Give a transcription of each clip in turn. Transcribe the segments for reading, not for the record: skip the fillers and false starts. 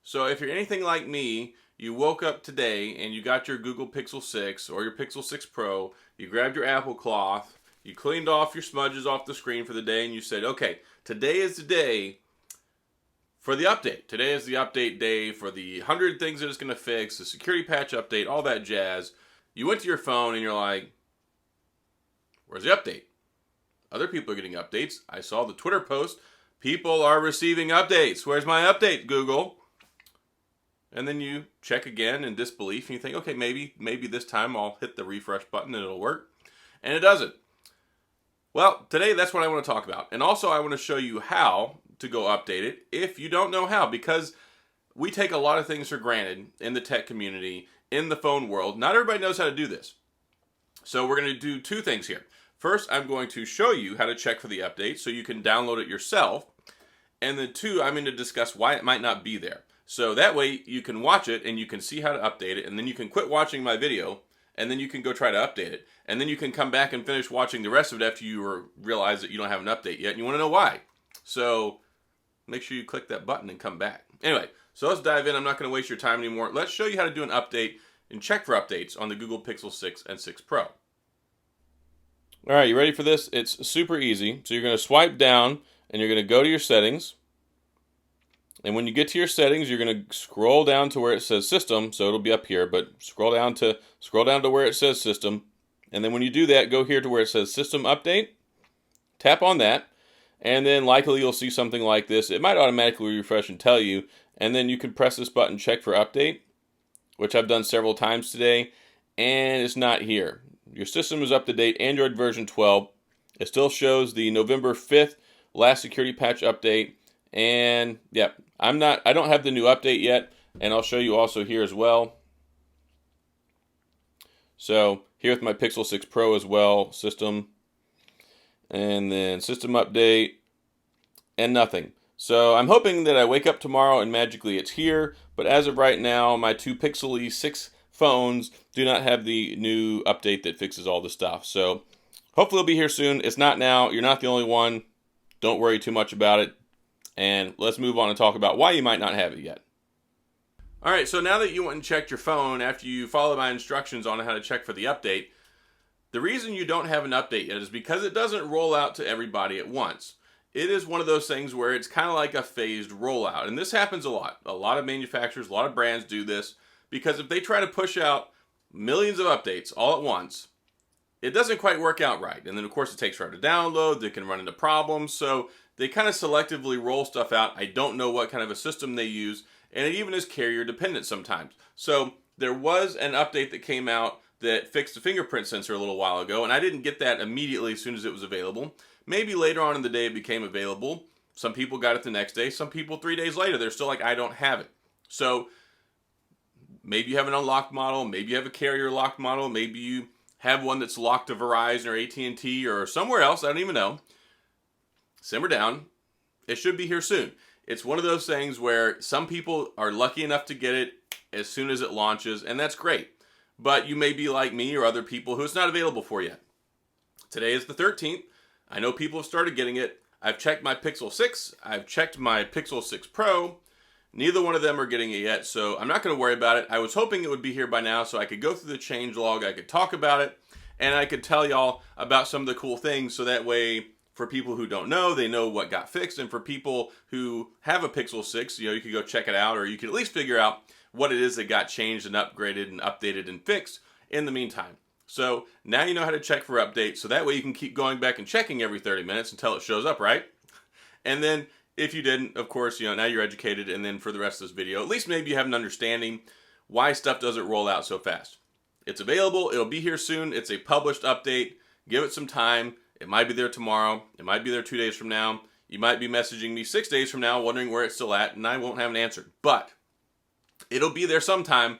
So if you're anything like me, you woke up today and you got your Google Pixel 6 or your Pixel 6 Pro, you grabbed your Apple cloth, you cleaned off your smudges off the screen for the day, and you said, okay, today is the day for the update. Today is the update day for the 100 things that it's going to fix, the security patch update, all that jazz. You went to your phone and you're like, where's the update? Other people are getting updates. I saw the Twitter post. People are receiving updates. Where's my update, Google? And then you check again in disbelief and you think, okay, maybe this time I'll hit the refresh button and it'll work. And it doesn't. Well, today that's what I want to talk about. And also I want to show you how to go update it if you don't know how, because we take a lot of things for granted in the tech community, in the phone world. Not everybody knows how to do this. So we're going to do two things here. First, I'm going to show you how to check for the update so you can download it yourself. And then two, I'm going to discuss why it might not be there. So that way you can watch it and you can see how to update it, and then you can quit watching my video and then you can go try to update it. And then you can come back and finish watching the rest of it after you realize that you don't have an update yet and you want to know why. So make sure you click that button and come back. Anyway, so let's dive in. I'm not going to waste your time anymore. Let's show you how to do an update and check for updates on the Google Pixel 6 and 6 Pro. All right, you ready for this? It's super easy. So you're going to swipe down and you're going to go to your settings. And when you get to your settings, you're going to scroll down to where it says System. So it'll be up here, but scroll down to where it says System. And then when you do that, go here to where it says System Update. Tap on that. And then likely you'll see something like this. It might automatically refresh and tell you. And then you can press this button, Check for Update, which I've done several times today. And it's not here. Your system is up to date, Android version 12. It still shows the November 5th last security patch update. And yeah, I don't have the new update yet, and I'll show you also here as well. So here with my Pixel 6 Pro as well, system, and then system update, and nothing. So I'm hoping that I wake up tomorrow and magically it's here, but as of right now, my two Pixel 6 phones do not have the new update that fixes all the stuff. So hopefully it'll be here soon. It's not now. You're not the only one. Don't worry too much about it. And let's move on and talk about why you might not have it yet. All right, so now that you went and checked your phone after you followed my instructions on how to check for the update, the reason you don't have an update yet is because it doesn't roll out to everybody at once. It is one of those things where it's kind of like a phased rollout. And this happens a lot. A lot of manufacturers, a lot of brands do this because if they try to push out millions of updates all at once, it doesn't quite work out right. And then, of course, it takes forever to download. They can run into problems. So they kind of selectively roll stuff out. I don't know what kind of a system they use. And it even is carrier dependent sometimes. So there was an update that came out that fixed the fingerprint sensor a little while ago. And I didn't get that immediately as soon as it was available. Maybe later on in the day it became available. Some people got it the next day. Some people 3 days later. They're still like, I don't have it. So maybe you have an unlocked model. Maybe you have a carrier locked model. Maybe you have one that's locked to Verizon or AT&T or somewhere else. I don't even know. Simmer down. It should be here soon. It's one of those things where some people are lucky enough to get it as soon as it launches, and that's great. But you may be like me or other people who it's not available for yet. Today is the 13th. I know people have started getting it. I've checked my Pixel 6. I've checked my Pixel 6 Pro. Neither one of them are getting it yet, so I'm not going to worry about it. I was hoping it would be here by now so I could go through the changelog, I could talk about it, and I could tell y'all about some of the cool things so that way for people who don't know, they know what got fixed, and for people who have a Pixel 6, you could go check it out, or you could at least figure out what it is that got changed and upgraded and updated and fixed in the meantime. So now you know how to check for updates, so that way you can keep going back and checking every 30 minutes until it shows up, right? And then if you didn't, of course, now you're educated, and then for the rest of this video, at least maybe you have an understanding why stuff doesn't roll out so fast. It's available. It'll be here soon. It's a published update. Give it some time. It might be there tomorrow. It might be there 2 days from now. You might be messaging me 6 days from now wondering where it's still at, and I won't have an answer. But it'll be there sometime,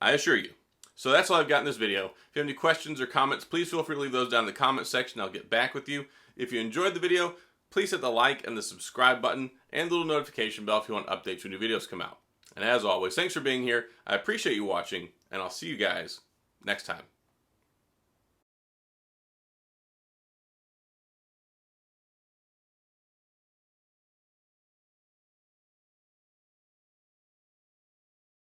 I assure you. So that's all I've got in this video. If you have any questions or comments, please feel free to leave those down in the comment section. I'll get back with you. If you enjoyed the video, please hit the like and the subscribe button and the little notification bell if you want updates when new videos come out. And as always, thanks for being here. I appreciate you watching, and I'll see you guys next time.